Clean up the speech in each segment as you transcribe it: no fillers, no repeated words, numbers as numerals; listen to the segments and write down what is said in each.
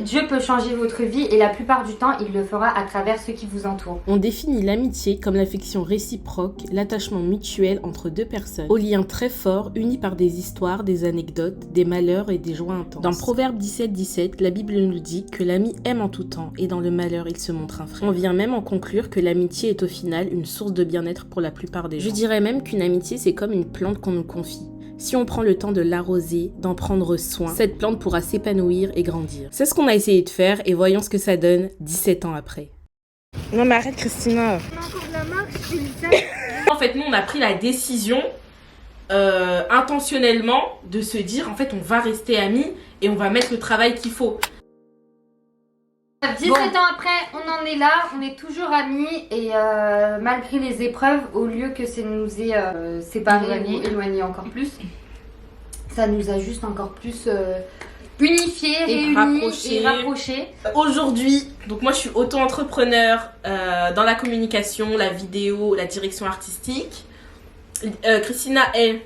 Dieu peut changer votre vie et la plupart du temps, il le fera à travers ceux qui vous entourent. On définit l'amitié comme l'affection réciproque, l'attachement mutuel entre deux personnes, aux liens très forts unis par des histoires, des anecdotes, des malheurs et des joies intenses. Dans Proverbe 17:17, la Bible nous dit que l'ami aime en tout temps et dans le malheur il se montre un frère. On vient même en conclure que l'amitié est au final une source de bien-être pour la plupart des gens. Je dirais même qu'une amitié c'est comme une plante qu'on nous confie. Si on prend le temps de l'arroser, d'en prendre soin, cette plante pourra s'épanouir et grandir. C'est ce qu'on a essayé de faire et voyons ce que ça donne 17 ans après. Non mais arrête Christina. En fait, nous on a pris la décision intentionnellement de se dire en fait on va rester amis et on va mettre le travail qu'il faut. 17 ans après, on en est là, on est toujours amis et malgré les épreuves, au lieu que ça nous ait séparés ou éloignés encore plus, ça nous a juste encore plus unifiés, réunis et rapprochés. Aujourd'hui, donc moi je suis auto-entrepreneur dans la communication, la vidéo, la direction artistique. Christina est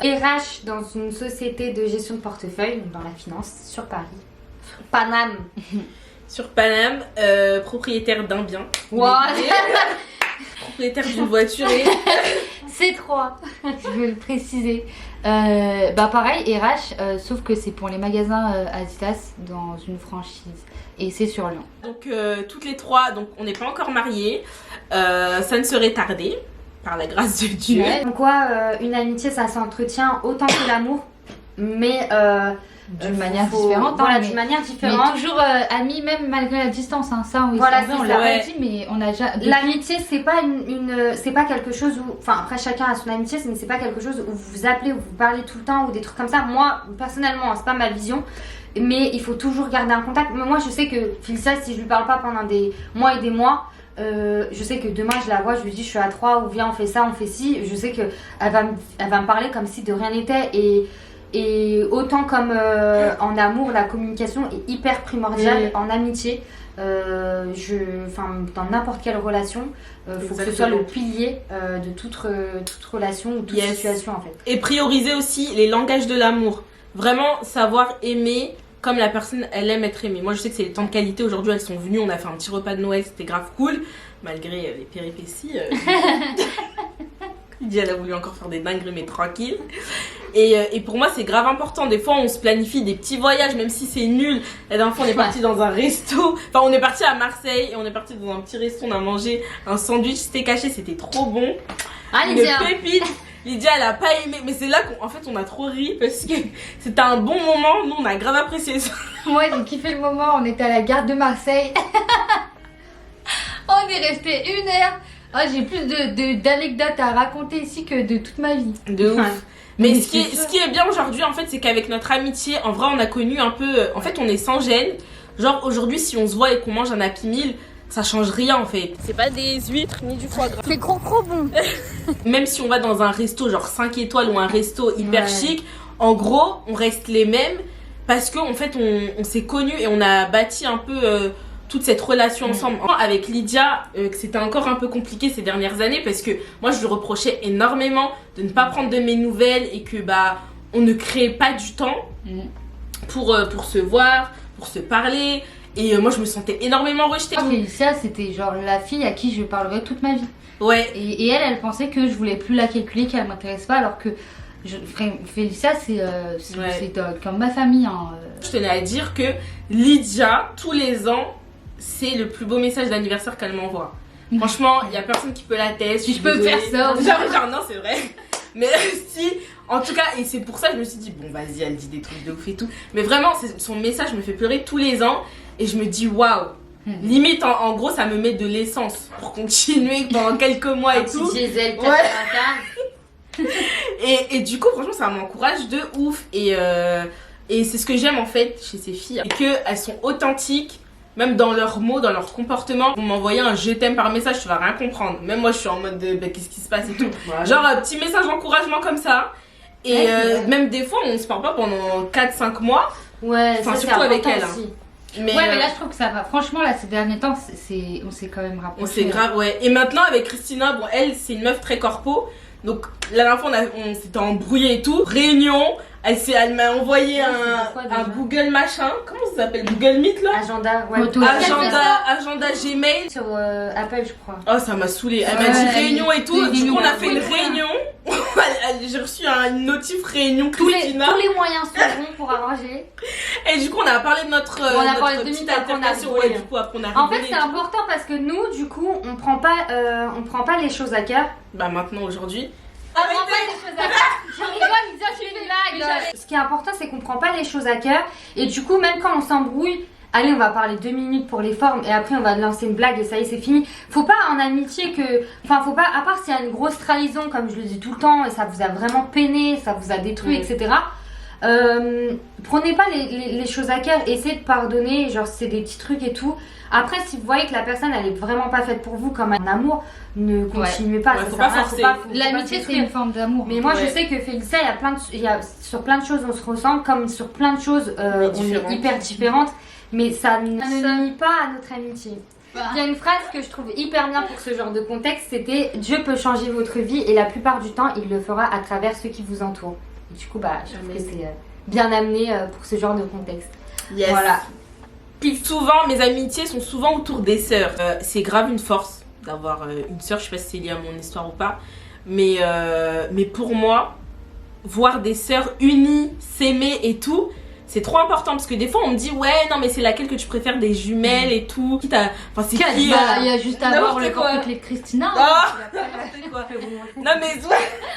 RH dans une société de gestion de portefeuille, dans la finance, sur Paris. Paname. Sur Paname, propriétaire d'un bien. Wow. Propriétaire d'une voiture et... C3, je veux le préciser. Pareil, RH, sauf que c'est pour les magasins Adidas dans une franchise. Et c'est sur Lyon. Donc toutes les trois, donc on n'est pas encore mariés. Ça ne serait tardé, par la grâce de Dieu. Ouais. Donc une amitié ça s'entretient autant que l'amour, mais... d'une manière différente. Voilà, hein, d'une manière différente. Mais toujours amis, même malgré la distance. Hein. Ça, oui, voilà, on l'a pas dit, mais on a déjà. L'amitié, c'est pas c'est pas quelque chose où. Enfin, après, chacun a son amitié, mais c'est pas quelque chose où vous vous appelez, où vous parlez tout le temps, ou des trucs comme ça. Moi, personnellement, c'est pas ma vision. Mais il faut toujours garder un contact. Mais moi, je sais que Félissa, si je lui parle pas pendant des mois et des mois, je sais que demain je la vois, je lui dis je suis à 3 ou viens on fait ça, on fait ci. Je sais qu'elle va me parler comme si de rien n'était. Et autant comme en amour, la communication est hyper primordiale. En amitié. Dans n'importe quelle relation, faut que ce soit le pilier de toute relation ou toute situation en fait. Et prioriser aussi les langages de l'amour. Vraiment savoir aimer comme la personne elle aime être aimée. Moi je sais que c'est les temps de qualité. Aujourd'hui elles sont venues, on a fait un petit repas de Noël, c'était grave cool. Malgré les péripéties. Lydia elle a voulu encore faire des dingueries mais tranquille. Et pour moi c'est grave important. Des fois on se planifie des petits voyages même si c'est nul. La dernière fois on est parti dans un resto. Enfin on est parti à Marseille et on est parti dans un petit resto. On a mangé un sandwich steak haché, c'était trop bon. Ah Lydia. Une pépite. Lydia elle a pas aimé. Mais c'est là qu'en fait on a trop ri parce que c'était un bon moment. Nous on a grave apprécié ça. Ouais, j'ai kiffé le moment. On était à la gare de Marseille. On est resté 1 heure. Ah, j'ai plus d'anecdotes à raconter ici que de toute ma vie. De ouf. Mais ce qui est bien aujourd'hui, en fait, c'est qu'avec notre amitié, en vrai, on a connu un peu... En fait, on est sans gêne. Genre, aujourd'hui, si on se voit et qu'on mange un Happy Meal, ça change rien, en fait. C'est pas des huîtres ni du foie gras. C'est trop bon. Même si on va dans un resto, genre 5 étoiles ou un resto hyper chic, en gros, on reste les mêmes parce qu'en fait, on s'est connus et on a bâti un peu... toute cette relation ensemble. Avec Lydia, que c'était encore un peu compliqué ces dernières années parce que moi je lui reprochais énormément de ne pas prendre de mes nouvelles et que on ne créait pas du temps pour se voir, pour se parler. Et moi je me sentais énormément rejetée. Félicia c'était genre la fille à qui je parlerai toute ma vie. Ouais. Et elle pensait que je voulais plus la calculer, qu'elle m'intéresse pas alors que Félicia c'est comme ma famille. Hein. Je tenais à dire que Lydia, tous les ans, c'est le plus beau message d'anniversaire qu'elle m'envoie. Franchement, il y a personne qui peut l'attester. Je peux faire ça. Genre non, c'est vrai. Mais si, en tout cas, et c'est pour ça que je me suis dit, bon, vas-y, elle dit des trucs de ouf et tout. Mais vraiment, son message me fait pleurer tous les ans. Et je me dis, waouh. Limite, en gros, ça me met de l'essence pour continuer pendant quelques mois et tout. Diesel, et du coup, franchement, ça m'encourage de ouf. Et c'est ce que j'aime en fait chez ces filles. Et qu'elles sont authentiques. Même dans leurs mots, dans leur comportement. Vous m'envoyez un je t'aime par message, tu vas rien comprendre. Même moi, je suis en mode de qu'est-ce qui se passe et tout. Voilà. Genre, un petit message d'encouragement comme ça. Et même des fois, on se parle pas pendant 4-5 mois. Ouais, enfin, surtout avec elle. Aussi. Mais là, je trouve que ça va. Franchement, là, ces derniers temps, on s'est quand même rapprochés. On s'est grave, ouais. Et maintenant, avec Christina, bon, elle, c'est une meuf très corpo. Donc, la dernière fois, on s'était embrouillé et tout. Réunion Elle m'a envoyé Ouais, c'est quoi, déjà un Google machin. Comment ça s'appelle? Google Meet là? Agenda, ouais. Photo. Agenda Gmail. Sur Apple, je crois. Oh, ça m'a saoulée. Elle m'a Ouais, dit réunion et tout. des Du coup, on a fait une réunions. réunion. J'ai reçu une notif réunion Tous les Christina. moyens sont bons pour arranger. Et du coup, on a parlé de notre, On a notre parlé de petite 2 minutes, après, on a altercation. rigolé. Ouais, du coup, après, on a En fait, rigolé c'est et tout. important parce que nous, du coup, on prend pas les choses à cœur. Bah, maintenant, aujourd'hui. On prend pas les choses à cœur. Je rigole, il dit que c'est une blague. Ce qui est important, c'est qu'on prend pas les choses à cœur. Et du coup, même quand on s'embrouille, allez, on va parler 2 minutes pour les formes et après on va lancer une blague et ça y est, c'est fini. Faut pas en amitié que. Enfin, faut pas. À part s'il y a une grosse trahison, comme je le dis tout le temps, et ça vous a vraiment peiné, ça vous a détruit, etc. Prenez pas les choses à cœur, essayez de pardonner, genre c'est des petits trucs et tout. Après, si vous voyez que la personne elle est vraiment pas faite pour vous comme un amour, ne continuez pas. Ouais, ça faut sert à pas rien, forcer. faut pas L'amitié, se c'est détruire. une forme d'amour. Mais moi je Ouais. sais que Félicia, sur plein de choses on se ressemble, comme sur plein de choses on différentes. est hyper différentes, mais ça ne nuit pas à notre amitié. Il y a une phrase que je trouve hyper bien pour ce genre de contexte, c'était Dieu peut changer votre vie et la plupart du temps il le fera à travers ceux qui vous entourent. Et du coup bah je trouve que c'est bien amené pour ce genre de contexte. Yes. Voilà. Puis souvent, mes amitiés sont souvent autour des sœurs. C'est grave une force d'avoir une sœur. Je sais pas si c'est lié à mon histoire ou pas. Mais pour moi, voir des sœurs unies, s'aimer et tout, c'est trop important. Parce que des fois, on me dit, ouais, non, mais c'est laquelle que tu préfères des jumelles et tout. Enfin, c'est qui Bah, il y a juste à voir le n'importe quoi. portrait de Christina. Ah, n'importe quoi. Non mais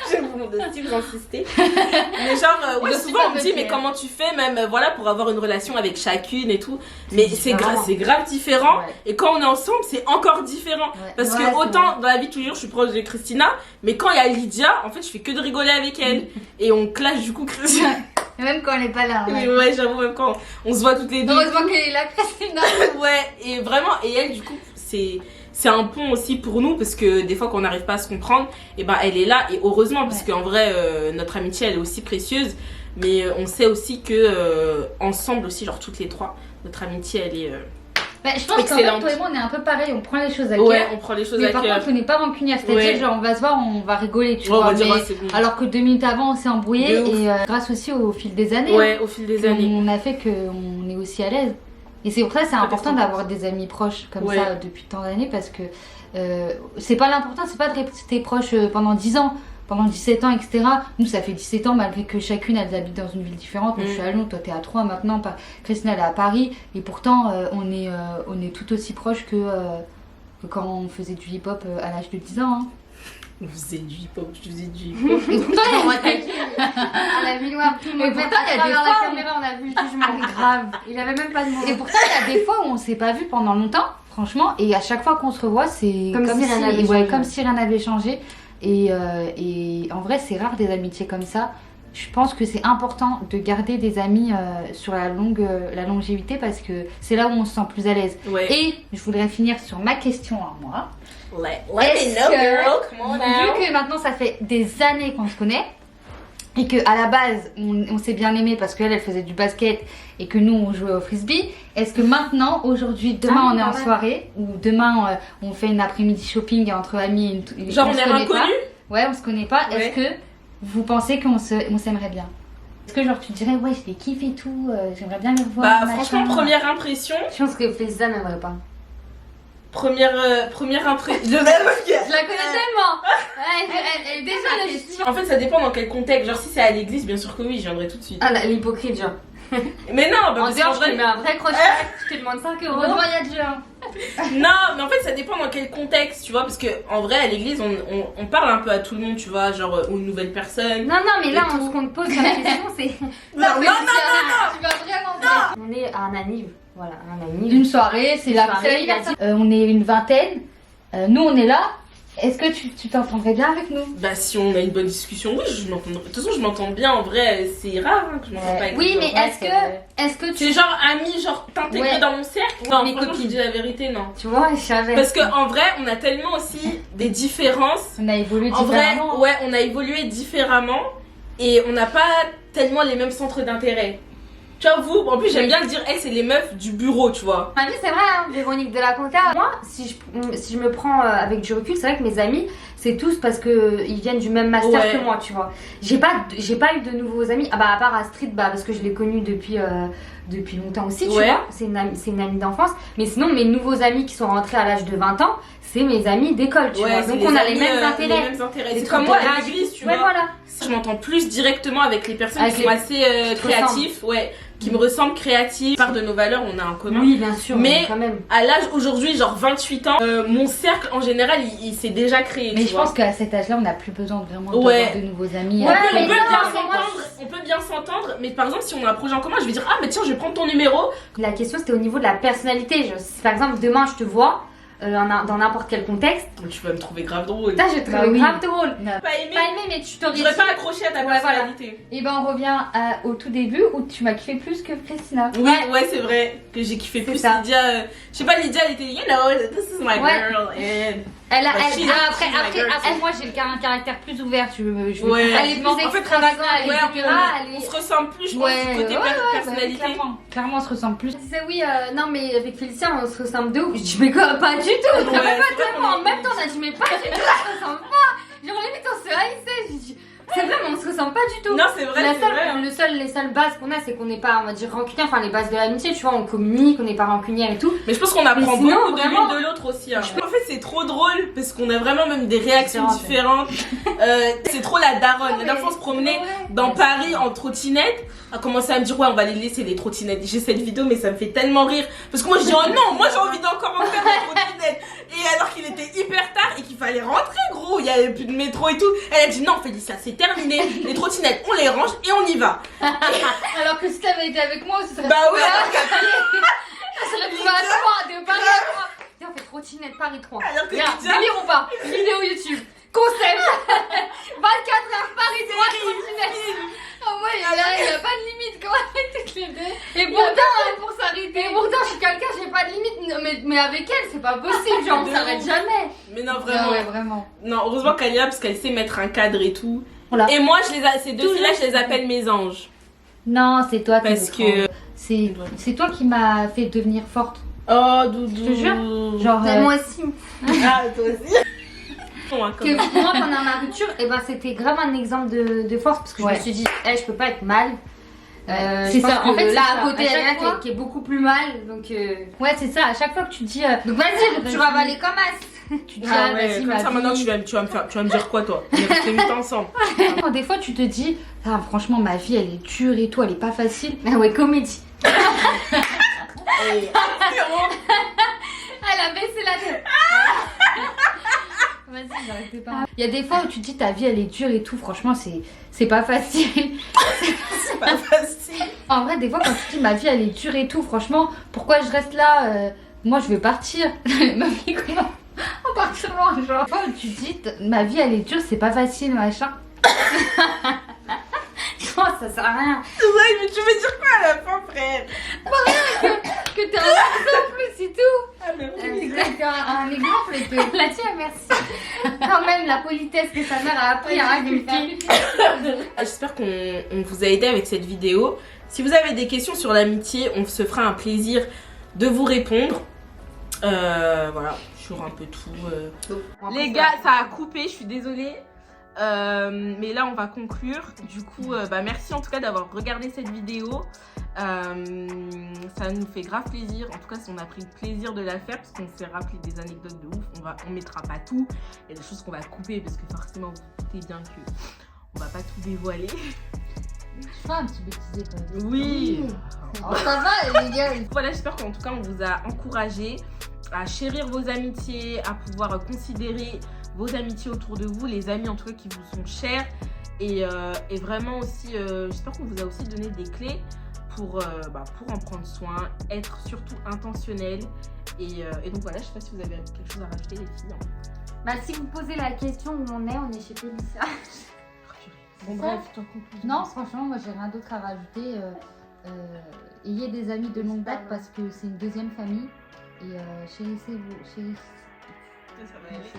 je vais vous montrer si vous insistez. Mais genre ouais, Donc, souvent on me dit mais comment tu fais même voilà pour avoir une relation avec chacune et tout. Mais c'est différent. grave différent Ouais. et quand on est ensemble c'est encore différent Ouais. parce Ouais, que c'est autant dans la vie de tous les jours je suis proche de Christina mais quand il y a Lydia en fait je fais que de rigoler avec elle et on clash du coup Christina. Même quand elle est pas là. Mais ouais j'avoue même quand on se voit toutes les deux. Heureusement qu'elle est là, Christina. Ouais, et vraiment, et elle, du coup, c'est un pont aussi pour nous parce que des fois, quand on n'arrive pas à se comprendre, et ben elle est là, et heureusement, parce qu'en vrai, notre amitié, elle est aussi précieuse, mais on sait aussi que ensemble aussi, genre toutes les trois, notre amitié, elle est. Bah, je pense qu'en fait, Excellente. toi et moi, on est un peu pareil, on prend les choses à cœur. Ouais, on prend les choses Mais à par cœur. contre, on n'est pas rancunière, c'est-à-dire Ouais. genre on va se voir, on va rigoler, tu Ouais, on vois. va dire, Mais ouais, c'est bon. alors que 2 minutes avant, on s'est embrouillé De ouf. et grâce aussi au fil des années, Ouais, au fil des années. on a fait qu'on est aussi à l'aise. Et c'est pour ça que c'est important d'avoir des amis proches comme Ouais. ça depuis tant d'années parce que c'est pas l'important, c'est pas de rester proche pendant 10 ans. Pendant 17 ans, etc. Nous, ça fait 17 ans, malgré que chacune, elles habitent dans une ville différente. Moi, je suis à Lyon, toi, t'es à Troyes maintenant. Christina, elle est à Paris. Et pourtant, on est tout aussi proches que quand on faisait du hip-hop à l'âge de 10 ans. Hein. On faisait du hip-hop, je faisais du hip-hop. Et pourtant, On a vu noir, tout le monde. Et pourtant, il y a des la fois où- caméra, on a vu le jugement. grave. Il avait même pas de mots. Et pourtant, il y a des fois où on s'est pas vu pendant longtemps, franchement. Et à chaque fois qu'on se revoit, c'est Comme si rien n'avait ouais, changé. comme si rien n'avait changé. Et en vrai, c'est rare des amitiés comme ça. Je pense que c'est important de garder des amis sur la longévité parce que c'est là où on se sent plus à l'aise. Ouais. Et je voudrais finir sur ma question à moi. Let me Est-ce know, que- girl, come on now. Vu que maintenant ça fait des années qu'on se connaît et que à la base on s'est bien aimé parce qu'elle elle faisait du basket et que nous on jouait au frisbee, est-ce que maintenant, aujourd'hui, demain Ah oui, on est en quand même. soirée ou demain on fait une après-midi shopping entre amis et Genre on se est connaît pas. inconnus. Ouais, on se connaît pas. Ouais. Est-ce que vous pensez qu'on s'aimerait bien? Est-ce que genre tu dirais ouais je les kiffe et tout, j'aimerais bien les revoir. Bah machin. franchement, première impression. Je pense que Félicia n'aimerait pas. Première impression. Je la connais tellement. Elle est déjà En fait, ça dépend dans quel contexte. Genre, si c'est à l'église, bien sûr que oui, je viendrai tout de suite. Ah, l'hypocrite, genre. Mais non, bah, En parce dehors, qu'en je te vrai- mets un vrai crochet, je te demande 5 euros. Au voyage, hein. Non, mais en fait, ça dépend dans quel contexte, tu vois. Parce que en vrai, à l'église, on parle un peu à tout le monde, tu vois. Genre, aux nouvelles personnes. Non, non, mais là, Et tout. ce qu'on te pose comme question, c'est. Non, non, non, Tu vas vraiment On est à un anniv. Voilà, un anniv. Une soirée, c'est la soirée, l'anniversaire. On est une vingtaine. Nous, on est là. Est-ce que tu t'entendrais bien avec nous? Bah, si on a une bonne discussion, oui, je m'entends. De toute façon, je m'entends bien. En vrai, c'est rare hein, que je m'entends pas avec Oui, les mais gens. est-ce que C'est tu. genre ami, genre t'intégrer Ouais. dans mon cercle. Oui, Non, mes franchement, je copines. te dis la vérité, non. Tu vois, je savais. Parce qu'en vrai, on a tellement aussi des différences. On a évolué En vrai, différemment. ouais, on a évolué différemment et on n'a pas tellement les mêmes centres d'intérêt. Tu vois, vous, en plus, j'aime bien le dire, elle, c'est les meufs du bureau, tu vois. Ma vie, c'est vrai, hein, Véronique de la Conta. Moi, si je me prends avec du recul, c'est vrai que mes amis, c'est tous parce que ils viennent du même master Ouais. que moi, tu vois. J'ai pas eu de nouveaux amis. Ah bah à part Astrid, bah parce que je l'ai connue depuis longtemps aussi, tu Ouais. vois. C'est une amie d'enfance. Mais sinon, mes nouveaux amis qui sont rentrés à l'âge de 20 ans, c'est mes amis d'école, tu vois. c'est Donc on a les amis, mêmes intérêts. Les mêmes intérêts. Des C'est trucs comme moi de à rage. l'église, tu Ouais, vois. voilà. Je m'entends plus directement avec les personnes Avec qui sont les- assez te créatifs, ouais, qui me ressemblent créatifs. Part de nos valeurs, on a en commun. Oui, bien sûr, Mais quand même. à l'âge aujourd'hui, genre 28 ans, mon cercle en général, il s'est déjà créé. Mais tu je vois. pense qu'à cet âge-là, on n'a plus besoin vraiment Ouais. d'avoir de nouveaux amis. Ouais, On mais peut non, bien mais moi, s'entendre, on peut bien s'entendre, mais par exemple si on a un projet en commun, je vais dire ah mais tiens je vais prendre ton numéro. La question c'était au niveau de la personnalité. Si par exemple demain je te vois dans n'importe quel contexte, Tu vas me trouver grave drôle. là je te Bah trouve oui. grave drôle. Pas aimé. Pas aimé, mais tu t'aurais J'aurais dit- pas accroché à ta Ouais, personnalité. Et ben on revient au tout début où tu m'as kiffé plus que Christina. Oui, ouais, c'est vrai que j'ai kiffé C'est plus ça. Lydia. Je sais pas, Lydia elle était you know this is my Ouais. girl and Elle a, Bah, elle- she's- Après, she's my après, girl. après, moi j'ai un caractère plus ouvert. Je Ouais. elle est plus En fait, extravagante, ouais, etc. on se ressemble plus, je pense, Ouais, du côté ouais, personnalité. clairement, on se ressemble plus. Je disais oui, non mais avec Félicia on se ressemble de ouf. Je dis mais quoi, pas du tout. Ouais, Ça va pas c'est vrai tellement. qu'on En même temps on a dit mais pas du tout, on se ressemble pas. Genre limite on se haïssait. J'ai dit c'est vrai mais on se ressemble pas du tout. Non, c'est vrai, c'est vrai. hein. Les seules bases qu'on a c'est qu'on n'est pas on va dire rancunier, enfin les bases de l'amitié, tu vois, on communique, on n'est pas rancunier et tout. Mais je pense qu'on apprend Mais sinon, beaucoup de vraiment- l'une de l'autre aussi. hein. En fait, c'est trop drôle parce qu'on a vraiment même des réactions Différentes. différentes. C'est trop la daronne. La dernière fois, on se promenait dans Paris en trottinette. A commencé à me dire ouais on va les laisser les trottinettes. J'ai cette vidéo mais ça me fait tellement rire parce que moi je dis oh non moi j'ai envie d'encore en faire des trottinettes et alors qu'il était hyper tard et qu'il fallait rentrer gros, il y avait plus de métro et tout. Elle a dit non Félicia c'est terminé, les trottinettes on les range et on y va. Alors que si t'avais été avec moi, ce serait Bah ouais. ça serait plus à 3, de Paris à 3. Viens, on fait trottinette Paris 3. Alors que Regarde, Lydia- délire ou pas? Vidéo YouTube. Concept. 24 heures Paris 3 trottinette. Oh ouais, il y a pas de limite quand même avec toutes les deux. Et pourtant, pour s'arrêter. Et pourtant, je suis quelqu'un, j'ai pas de limite. Mais avec elle, c'est pas possible. Genre, on De s'arrête ouf. jamais. Mais non vraiment. Ouais, vraiment. Non heureusement qu'elle est là parce qu'elle sait mettre un cadre et tout. Voilà. Et moi ces deux filles là je les appelle mes anges. Non, c'est toi qui Parce que c'est toi qui m'as fait devenir forte. oh doudou. Je te jure. Genre Moi aussi. Ah toi aussi. Bon, hein, quand Que même. moi, pendant ma rupture, et ben, c'était grave un exemple de force parce que je Ouais. me suis dit, je peux pas être mal. c'est Je pense ça. que En fait, là, c'est à ça. côté, À il y a chaque rien fois- qui est beaucoup plus mal. Donc ouais, c'est ça. À chaque fois que tu dis vas-y, rupture avalée comme as. tu dis Ah ouais, vas-y comme ma ça vie. maintenant tu vas me dire quoi toi? On est restés 8 ans ensemble. Des fois tu te dis ah, franchement ma vie elle est dure et tout, elle est pas facile. Ah ouais, comédie. Et- Elle a baissé la tête. Vas-y, j'arrête pas. Il y a des fois où tu te dis ta vie elle est dure et tout, franchement c'est pas facile. C'est pas facile. En vrai, des fois quand tu te dis ma vie elle est dure et tout, franchement, pourquoi je reste là moi je vais partir. Ma vie comment on partir loin genre. Des fois où tu te dis ma vie elle est dure, c'est pas facile machin. Non, ça sert à rien. Ouais, mais tu veux dire quoi à la fin, frère? Que t'as un exemple c'est tout. Ah, mais oui. Que t'as un exemple et que La tienne, merci. Quand même, la politesse que sa mère a appris à inculquer. J'espère qu'on vous a aidé avec cette vidéo. Si vous avez des questions sur l'amitié, on se fera un plaisir de vous répondre. Voilà, sur un peu tout. Les gars, ça a coupé, je suis désolée. Mais là, on va conclure. Du coup, merci en tout cas d'avoir regardé cette vidéo. Ça nous fait grave plaisir. En tout cas, on a pris le plaisir de la faire parce qu'on s'est rappelé des anecdotes de ouf. On mettra pas tout. Il y a des choses qu'on va couper parce que forcément, vous doutez bien que on va pas tout dévoiler. je fais un petit bêtisier quand même. Oui. Oh, ça va les gars. Voilà, j'espère qu'en tout cas, on vous a encouragé à chérir vos amitiés, à pouvoir considérer vos amitiés autour de vous, les amis en tout cas qui vous sont chers. Et vraiment aussi, j'espère qu'on vous a aussi donné des clés pour en prendre soin, être surtout intentionnel. Et donc voilà, je sais pas si vous avez quelque chose à rajouter les filles. Bah, si vous posez la question où on est chez Félicia. Bon bref, toi conclusion. Non, franchement, moi j'ai rien d'autre à rajouter. Ayez des amis de longue date parce que c'est une deuxième famille. Et chérissez-vous. Ça va aller.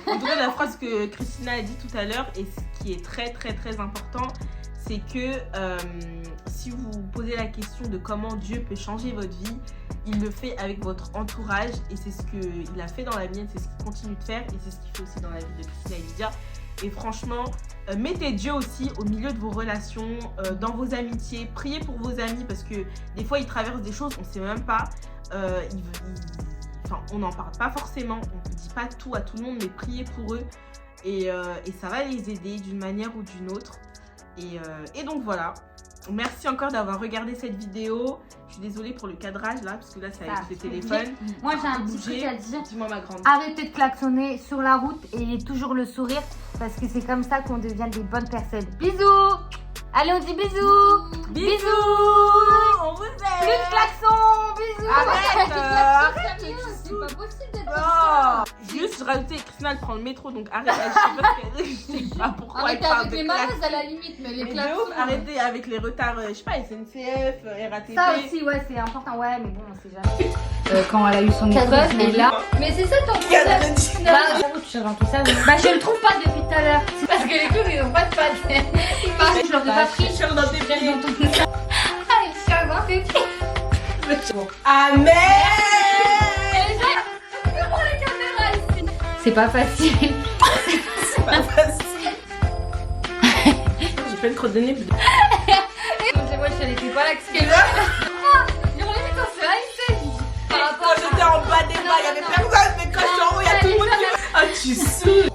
En tout cas, la phrase que Christina a dit tout à l'heure et ce qui est très très très important, c'est que si vous vous posez la question de comment Dieu peut changer votre vie, il le fait avec votre entourage et c'est ce qu'il a fait dans la mienne, c'est ce qu'il continue de faire et c'est ce qu'il fait aussi dans la vie de Christina et Lydia. Et franchement, mettez Dieu aussi au milieu de vos relations, dans vos amitiés, priez pour vos amis parce que des fois ils traversent des choses, on ne sait même pas, enfin, on n'en parle pas forcément, on ne dit pas tout à tout le monde, mais priez pour eux et ça va les aider d'une manière ou d'une autre. Et donc voilà, merci encore d'avoir regardé cette vidéo. Je suis désolée pour le cadrage là, parce que là c'est avec le téléphone. Moi j'ai un petit truc à dire. Dis-moi ma grande. Arrêtez de klaxonner sur la route et toujours le sourire parce que c'est comme ça qu'on devient des bonnes personnes. Bisous. Allez, on dit bisous. Bisous. On vous aime. Plus de klaxon. Bisous. Arrête. C'est pas possible d'être Oh. Juste, je rajoutais, Christina elle prend le métro donc arrête. Je sais pas pourquoi Arrêtez elle parle avec de les classe. malaises à la limite, mais les Mais de klaxons. ouf, arrêtez avec les retards, je sais pas, SNCF, RATP. Ça aussi, ouais, c'est important. Ouais, mais bon, on sait jamais. Quand elle a eu son épreuve, et là. Mais c'est ça ton problème. Bah, Tu rentres tout ça, oui. bah, je le trouve pas depuis tout à l'heure. C'est parce que les clowns ils ont pas de pattes. Je leur ai pas pris. Je suis dans tes pieds. Ah, je suis un grand pépi. Amen. C'est pas facile. C'est pas facile. J'ai fait le crotte de nez. C'est moi, je n'étais pas là que ce qu'elle a. J'ai remis quand c'est Aïssé. Par rapport Quand j'étais en bas des bas, il y avait personne, mais quand je suis en haut, il y a tout le monde qui... Ah, tu saoules.